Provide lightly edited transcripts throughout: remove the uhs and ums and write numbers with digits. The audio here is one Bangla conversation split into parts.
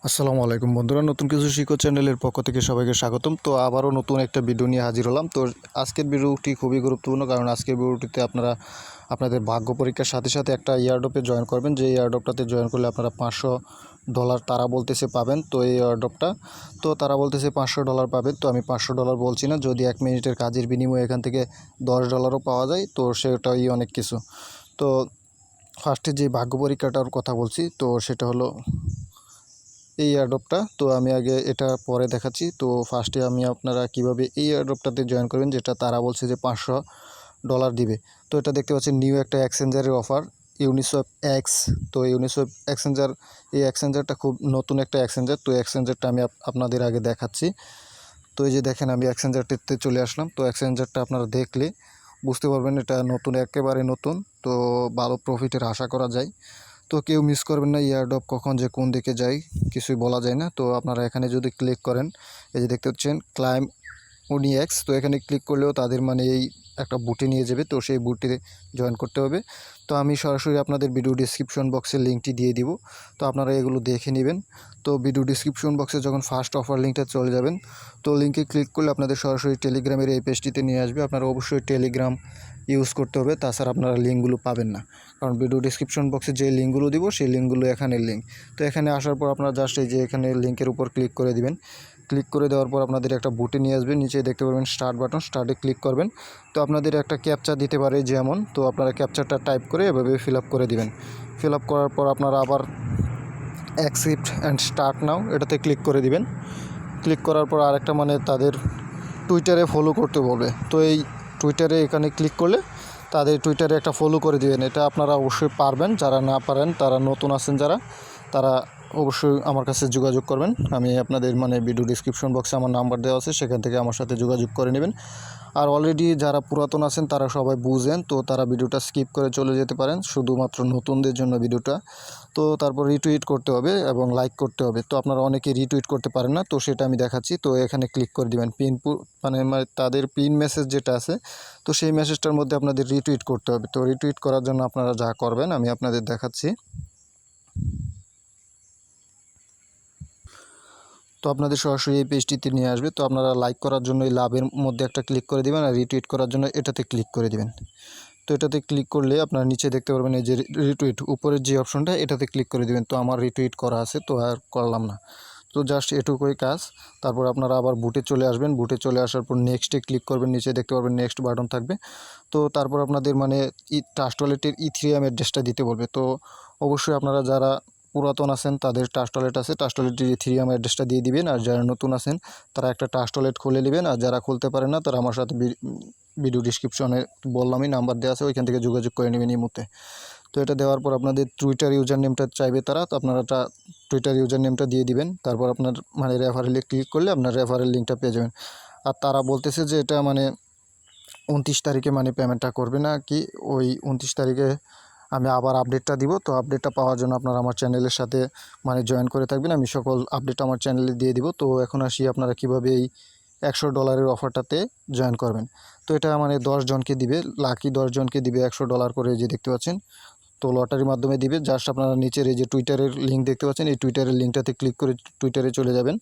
আসসালামু আলাইকুম বন্ধুরা, নতুন কিছু শিখো চ্যানেলের পক্ষ থেকে সবাইকে স্বাগতম। তো আবারও নতুন একটা ভিডিও নিয়ে হাজির হলাম। তো আজকের ভিডিওটি খুবই গুরুত্বপূর্ণ, কারণ আজকের ভিডিওটিতে আপনারা আপনাদের ভাগ্য পরীক্ষার সাথে সাথে একটা এয়ারড্রপে জয়েন করবেন। যে এয়ারড্রপটাতে জয়েন করলে আপনারা $500 তারা বলতেছে পাবেন। তো এই এয়ারড্রপটা তো তারা বলতেছে $500 পাবেন। তো আমি $500 বলছি না, যদি 1 মিনিটের কাজের বিনিময়ে এখান থেকে $10ও পাওয়া যায় তো সেটাই অনেক কিছু। তো ফার্স্টে যে ভাগ্য পরীক্ষাটার কথা বলছি, তো সেটা হলো এই এয়ারড্রপটা। তো আমি আগে এটা পরে দেখাচ্ছি। তো ফার্স্টে আমি আপনারা কিভাবে এই এয়ারড্রপটাতে জয়েন করবেন, যেটা তারা বলছে যে $500 দিবে। তো এটা দেখতে পাচ্ছেন নিউ একটা এক্সচেঞ্জারের অফার, ইউনিসওয়াপ এক্স। তো ইউনিসওয়াপ এক্সচেঞ্জার, এই এক্সচেঞ্জারটা খুব নতুন একটা এক্সচেঞ্জার। তো এক্সচেঞ্জারটা আমি আপনাদের আগে দেখাচ্ছি। তো এই যে দেখেন, আমি এক্সচেঞ্জারটিতে চলে আসলাম। তো এক্সচেঞ্জারটা আপনারা দেখলে বুঝতে পারবেন এটা নতুন, একেবারে নতুন। তো ভালো প্রফিটের আশা করা যায়। তো কেউ মিস করবেন না, এয়ারড্রপ কখন যে কোন দিকে যায় কিছুই বলা যায় না। তো আপনারা এখানে যদি ক্লিক করেন, এই যে দেখতে পাচ্ছেন ক্লাইম উনিএক্স। তো এখানে ক্লিক করলেও তাদের এই একটা বুটে নিয়ে যাবে। তো সেই বুটে জয়েন করতে হবে। তো আমি সরাসরি আপনাদের ভিডিও ডিসক্রিপশন বক্সের লিঙ্কটি দিয়ে দিব। তো আপনারা এগুলো দেখে নেবেন। তো ভিডিও ডিসক্রিপশন বক্সে যখন ফার্স্ট অফার লিঙ্কটা চলে যাবেন, তো লিঙ্কে ক্লিক করলে আপনাদের সরাসরি টেলিগ্রামের এই পেজটিতে নিয়ে আসবে। আপনারা অবশ্যই টেলিগ্রাম ইউজ করতে হবে, তাছাড়া আপনারা লিঙ্কগুলো পাবেন না। কারণ ভিডিও ডিসক্রিপশন বক্সে যে লিঙ্কগুলো দিব সেই লিঙ্কগুলো এখানের লিঙ্ক। তো এখানে আসার পর আপনারা জাস্ট এই যে এখানে লিঙ্কের উপর ক্লিক করে দিবেন। ক্লিক করে দেওয়ার পর আপনাদের একটা বুটে নিয়ে আসবে। নিচে দেখতে পারবেন স্টার্ট বাটন, স্টার্টে ক্লিক করবেন। তো আপনাদের একটা ক্যাপচা দিতে পারে যেমন, তো আপনারা ক্যাপচারটা টাইপ করে এভাবে ফিল আপ করে দিবেন। ফিল আপ করার পর আপনারা আবার অ্যাকসেপ্ট অ্যান্ড স্টার্ট নাও এটাতে ক্লিক করে দিবেন। ক্লিক করার পর আরেকটা তাদের টুইটারে ফলো করতে বলবে। তো এই টুইটারে এখানে ক্লিক করলে তাদের টুইটারে একটা ফলো করে দিবেন। এটা আপনারা অবশ্যই পারবেন, যারা না পারেন, তারা নতুন আছেন যারা, তারা অবশ্যই আমার কাছে যোগাযোগ করবেন। আমি আপনাদের ভিডিও ডিসক্রিপশন বক্সে আমার নাম্বার দেওয়া আছে, সেখান থেকে আমার সাথে যোগাযোগ করে নেবেন। আর অলরেডি যারা পুরাতন আছেন তারা সবাই বুঝেন, তো তারা ভিডিওটা স্কিপ করে চলে যেতে পারেন, শুধুমাত্র নতুনদের জন্য ভিডিওটা। তো তারপর রিটুইট করতে হবে এবং লাইক করতে হবে। তো আপনারা অনেকে রিটুইট করতে পারেন না, তো সেটা আমি দেখাচ্ছি। তো এখানে ক্লিক করে দিবেন পিন, তাদের পিন মেসেজ যেটা আছে, তো সেই মেসেজটার মধ্যে আপনাদের রিটুইট করতে হবে। তো রিটুইট করার জন্য আপনারা যা করবেন আমি আপনাদের দেখাচ্ছি। তো আপনাদের সরাসরি এই পেজটিতে নিয়ে আসবে। তো আপনারা লাইক করার জন্য এই লাভের মধ্যে একটা ক্লিক করে দিবেন, আর রিটুইট করার জন্য এটাতে ক্লিক করে দিবেন। তো এটাতে ক্লিক করলে আপনারা নিচে দেখতে পারবেন এই যে রিটুইট, উপরের যে অপশনটা, এটাতে ক্লিক করে দিবেন। তো আমার রিটুইট করা আছে, তো আর করলাম না। তো জাস্ট এটুকুই কাজ। তারপর আপনারা আবার বুটে চলে আসবেন। বুটে চলে আসার পর নেক্সটে ক্লিক করবেন, নিচে দেখতে পারবেন নেক্সট বাটন থাকবে। তো তারপর আপনাদের ট্রাস্ট ওয়ালেটের ইথেরিয়াম অ্যাড্রেসটা দিতে বলবে। তো অবশ্যই আপনারা যারা পুরাতন আছেন তাদের ট্রাস্ট ওয়ালেট আছে, ট্রাস্ট ওয়ালেটের ইথেরিয়াম অ্যাড্রেসটা দিয়ে দিবেন। আর যারা নতুন আছেন তারা একটা ট্রাস্ট ওয়ালেট খুলে নেবেন। আর যারা খুলতে পারেন না, তারা আমার সাথে ভিডিও ডিসক্রিপশনে বললামই, নাম্বার দেওয়া আছে, ওইখান থেকে যোগাযোগ করে নেবেন এই মুহূর্তে। তো এটা দেওয়ার পর আপনাদের টুইটার ইউজার নেমটা চাইবে তারা, তো আপনারা টুইটার ইউজার নেমটা দিয়ে দিবেন। তারপর আপনার রেফারেলে ক্লিক করলে আপনার রেফারেল লিঙ্কটা পেয়ে যাবেন। আর তারা বলতেছে যে এটা 29 তারিখে পেমেন্টটা করবে না কি, ওই 29 তারিখে আমি আবার আপডেটটা দিব। তো আপডেটটা পাওয়ার জন্য আপনারা আমার চ্যানেলের সাথে জয়েন করে থাকবেন। আমি সকল আপডেট আমার চ্যানেলে দিয়ে দিব। তো এখন আসি আপনারা কীভাবে এই $100 অফারটাতে জয়েন করবেন। তো এটা 10 জনকে দিবে, লাকি 10 জনকে দিবে $100 করে, যে দেখতে পাচ্ছেন। তো লটারির মাধ্যমে দিবে। জাস্ট আপনারা নিচের এই যে টুইটারের লিঙ্ক দেখতে পাচ্ছেন, এই টুইটারের লিঙ্কটাতে ক্লিক করে টুইটারে চলে যাবেন।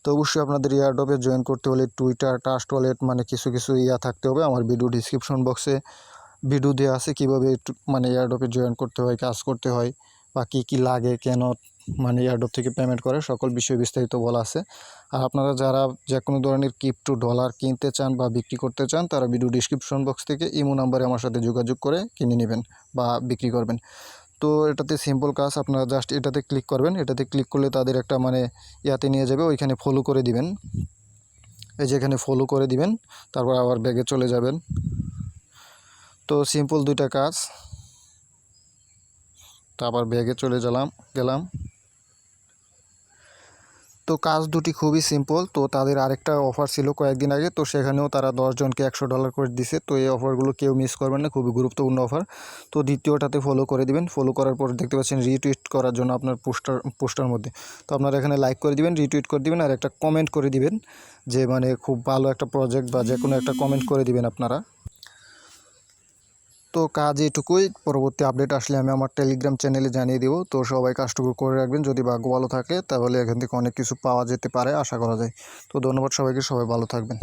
তো অবশ্যই আপনাদের এয়ারড্রপে জয়েন করতে হলে টুইটার, ট্রাস্ট ওয়ালেট কিছু কিছু থাকতে হবে। আমার ভিডিও ডিসক্রিপশন বক্সে ভিডিও দেওয়া আছে কীভাবে এয়ারড্রপে জয়েন করতে হয়, কাজ করতে হয়, বা কী কী লাগে, কেন এয়ারড্রপ থেকে পেমেন্ট করে, সকল বিষয়ে বিস্তারিত বলা আছে। আর আপনারা যারা যে কোনো ধরনের ক্রিপ্টো ডলার কিনতে চান বা বিক্রি করতে চান, তারা ভিডিও ডিসক্রিপশন বক্স থেকে ইমো নাম্বারে আমার সাথে যোগাযোগ করে কিনে নেবেন বা বিক্রি করবেন। তো এটাতে সিম্পল কাজ, আপনারা জাস্ট এটাতে ক্লিক করবেন। এটাতে ক্লিক করলে তাদের একটা ইয়াতে নিয়ে যাবে, ওইখানে ফলো করে দিবেন। এই যে এখানে ফলো করে দিবেন, তারপর আবার ব্যাগে চলে যাবেন। তো সিম্পল দুইটা কাজ। তো আবার ব্যাগে চলে গেলাম। তো কাজ দুটি খুবই সিম্পল। তো তাদের আরেকটা অফার ছিল কয়েকদিন আগে, তো সেখানেও তারা 10 জনকে $100 করে দিছে। তো এই অফারগুলো কেউ মিস করবেন না, খুবই গুরুত্বপূর্ণ অফার। তো দ্বিতীয়টাতে ফলো করে দিবেন। ফলো করার পর দেখতে পাচ্ছেন রিটুইট করার জন্য আপনার পোস্টার মধ্যে, তো আপনারা এখানে লাইক করে দিবেন, রিটুইট করে দিবেন, আর একটা কমেন্ট করে দিবেন যে খুব ভালো একটা প্রজেক্ট, বা যে কোনো একটা কমেন্ট করে দিবেন আপনারা। তো কাজ এটুকুই, পরবর্তী আপডেট আসলে আমি আমার টেলিগ্রাম চ্যানেলে জানিয়ে দেবো। তো সবাই কাজটুকু করে রাখবেন, যদি ভাগ্য ভালো থাকে তাহলে এখান থেকে অনেক কিছু পাওয়া যেতে পারে আশা করা যায়। তো ধন্যবাদ সবাইকে, সবাই ভালো থাকবেন।